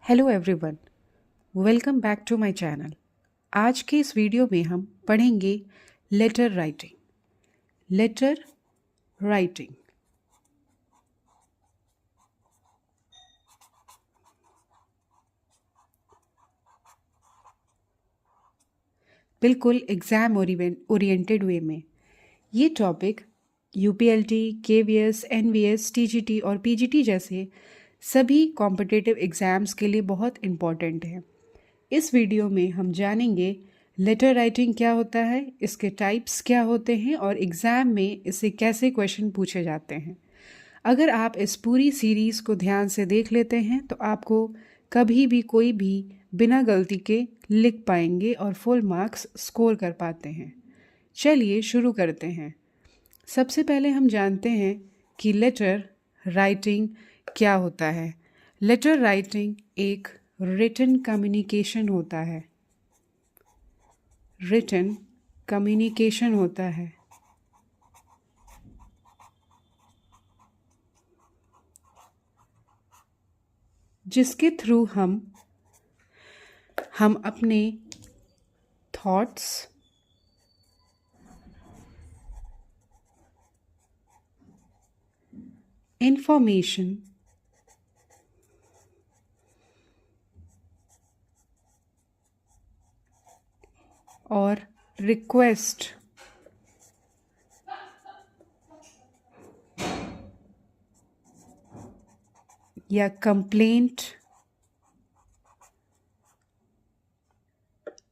Hello everyone, welcome back to my channel. आज के इस वीडियो में हम पढ़ेंगे लेटर राइटिंग। लेटर राइटिंग बिल्कुल एग्ज़ाम ओरिएंटेड वे में। ये topic UPLT, KVS, NVS, TGT और पीजीटी जैसे सभी कॉम्पिटिटिव एग्ज़ाम्स के लिए बहुत इम्पॉर्टेंट है। इस वीडियो में हम जानेंगे लेटर राइटिंग क्या होता है, इसके टाइप्स क्या होते हैं और एग्ज़ाम में इससे कैसे क्वेश्चन पूछे जाते हैं। अगर आप इस पूरी सीरीज़ को ध्यान से देख लेते हैं तो आपको कभी भी कोई भी बिना गलती के लिख पाएंगे और फुल मार्क्स स्कोर कर पाते हैं। चलिए शुरू करते हैं। सबसे पहले हम जानते हैं कि लेटर राइटिंग क्या होता है। लेटर राइटिंग एक रिटन कम्युनिकेशन होता है। रिटन कम्युनिकेशन होता है जिसके थ्रू हम अपने थॉट्स, इंफॉर्मेशन और रिक्वेस्ट या कंप्लेंट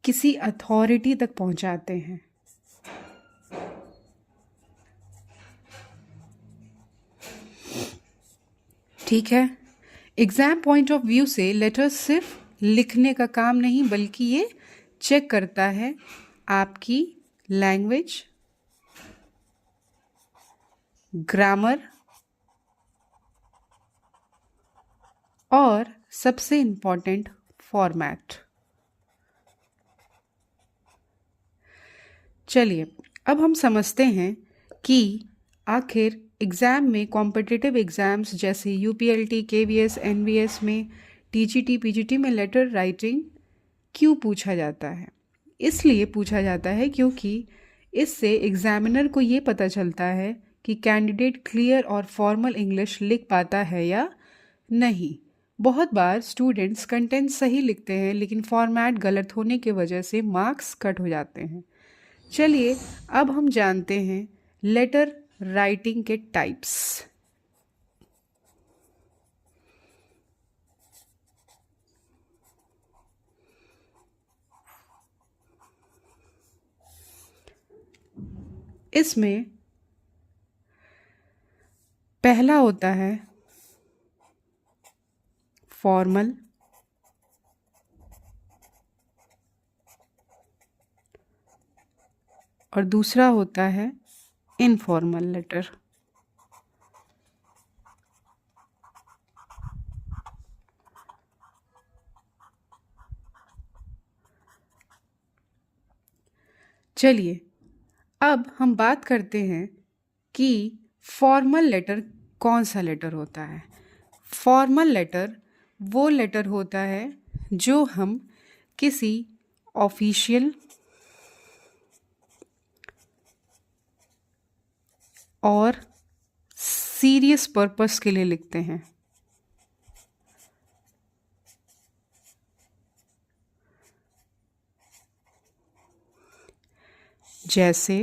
किसी अथॉरिटी तक पहुंचाते हैं। ठीक है। एग्जाम पॉइंट ऑफ व्यू से लेटर सिर्फ लिखने का काम नहीं बल्कि ये चेक करता है आपकी लैंग्वेज, ग्रामर और सबसे इम्पोर्टेंट फॉर्मेट। चलिए अब हम समझते हैं कि आखिर एग्ज़ाम में कॉम्पिटिटिव एग्ज़ाम्स जैसे यूपीएलटी, केवीएस, एनवीएस में, टीजीटी, पीजीटी में लेटर राइटिंग क्यों पूछा जाता है। इसलिए पूछा जाता है क्योंकि इससे एग्ज़ामिनर को ये पता चलता है कि कैंडिडेट क्लियर और फॉर्मल इंग्लिश लिख पाता है या नहीं। बहुत बार स्टूडेंट्स कंटेंट सही लिखते हैं लेकिन फॉर्मेट गलत होने की वजह से मार्क्स कट हो जाते हैं। चलिए अब हम जानते हैं लेटर राइटिंग के टाइप्स। इसमें पहला होता है फॉर्मल, और दूसरा होता है इनफॉर्मल लेटर। चलिए अब हम बात करते हैं कि फॉर्मल लेटर कौन सा लेटर होता है। फॉर्मल लेटर वो लेटर होता है जो हम किसी ऑफिशियल और सीरियस पर्पस के लिए लिखते हैं। जैसे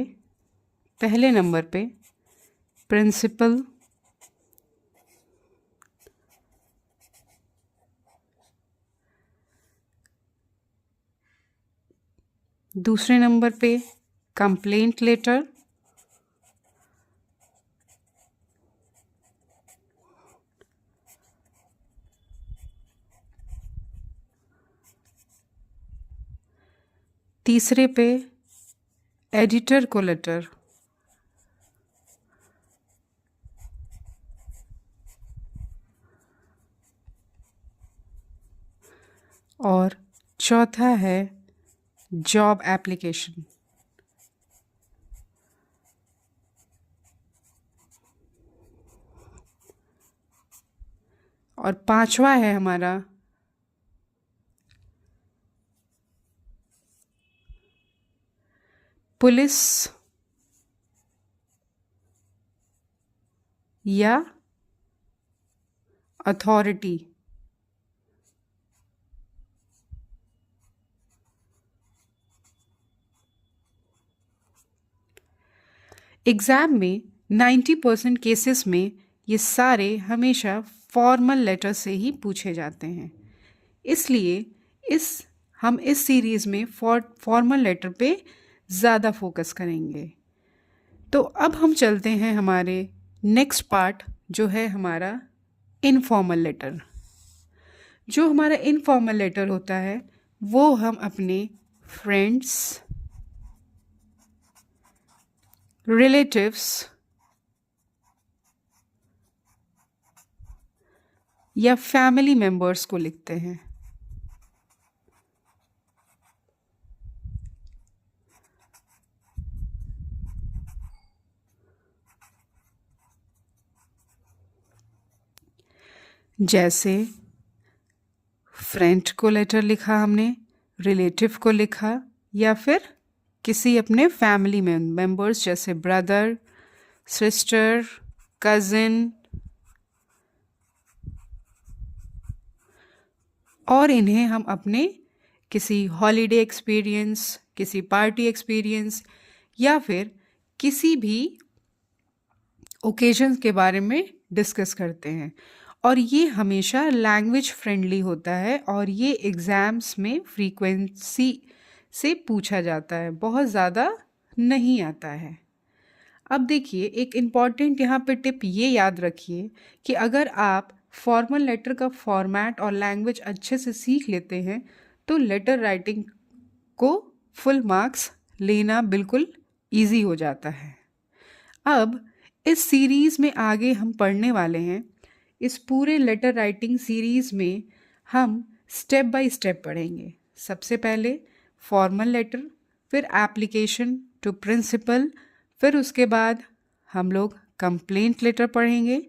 पहले नंबर पे प्रिंसिपल, दूसरे नंबर पे कंप्लेंट लेटर, तीसरे पे एडिटर को लेटर, और चौथा है जॉब एप्लीकेशन। और पांचवा है हमारा पुलिस या अथॉरिटी। एग्ज़ाम में 90% केसेस में ये सारे हमेशा फॉर्मल लेटर से ही पूछे जाते हैं, इसलिए हम इस सीरीज़ में फॉर्मल लेटर पे ज़्यादा फोकस करेंगे। तो अब हम चलते हैं हमारे नेक्स्ट पार्ट, जो है हमारा इनफॉर्मल लेटर। जो हमारा इनफॉर्मल लेटर होता है वो हम अपने फ्रेंड्स, रिलेटिव्स या फैमिली मेंबर्स को लिखते हैं। जैसे फ्रेंड को लेटर लिखा हमने, रिलेटिव को लिखा, या फिर किसी अपने फैमिली मेंबर्स जैसे ब्रदर, सिस्टर, कज़िन, और इन्हें हम अपने किसी हॉलीडे एक्सपीरियंस, किसी पार्टी एक्सपीरियंस या फिर किसी भी ओकेजन्स के बारे में डिस्कस करते हैं। और ये हमेशा लैंग्वेज फ्रेंडली होता है और ये एग्ज़ाम्स में फ्रीक्वेंसी से पूछा जाता है, बहुत ज़्यादा नहीं आता है। अब देखिए, एक इम्पॉर्टेंट यहाँ पे टिप ये याद रखिए कि अगर आप फॉर्मल लेटर का फॉर्मेट और लैंग्वेज अच्छे से सीख लेते हैं तो लेटर राइटिंग को फुल मार्क्स लेना बिल्कुल ईजी हो जाता है। अब इस सीरीज़ में आगे हम पढ़ने वाले हैं। इस पूरे लेटर राइटिंग सीरीज़ में हम स्टेप बाय स्टेप पढ़ेंगे। सबसे पहले फॉर्मल लेटर, फिर एप्लीकेशन टू प्रिंसिपल, फिर उसके बाद हम लोग कंप्लेंट लेटर पढ़ेंगे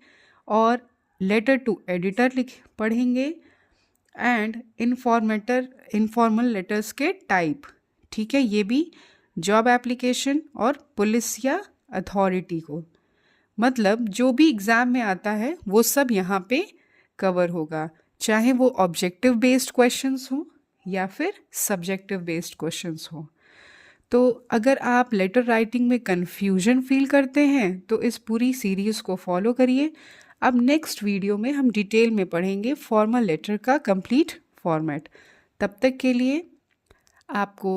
और लेटर टू एडिटर पढ़ेंगे एंड इनफॉर्मल लेटर्स के टाइप। ठीक है, ये भी जॉब एप्लीकेशन और पुलिस या अथॉरिटी को, मतलब जो भी एग्ज़ाम में आता है वो सब यहाँ पे कवर होगा, चाहे वो ऑब्जेक्टिव बेस्ड क्वेश्चंस हों या फिर सब्जेक्टिव बेस्ड क्वेश्चंस हों। तो अगर आप लेटर राइटिंग में कन्फ्यूजन फील करते हैं तो इस पूरी सीरीज़ को फॉलो करिए। अब नेक्स्ट वीडियो में हम डिटेल में पढ़ेंगे फॉर्मल लेटर का कंप्लीट फॉर्मेट। तब तक के लिए आपको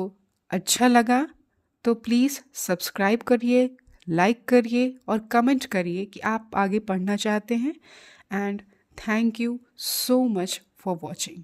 अच्छा लगा तो प्लीज़ सब्सक्राइब करिए, लाइक करिए और कमेंट करिए कि आप आगे पढ़ना चाहते हैं। And thank you so much for watching.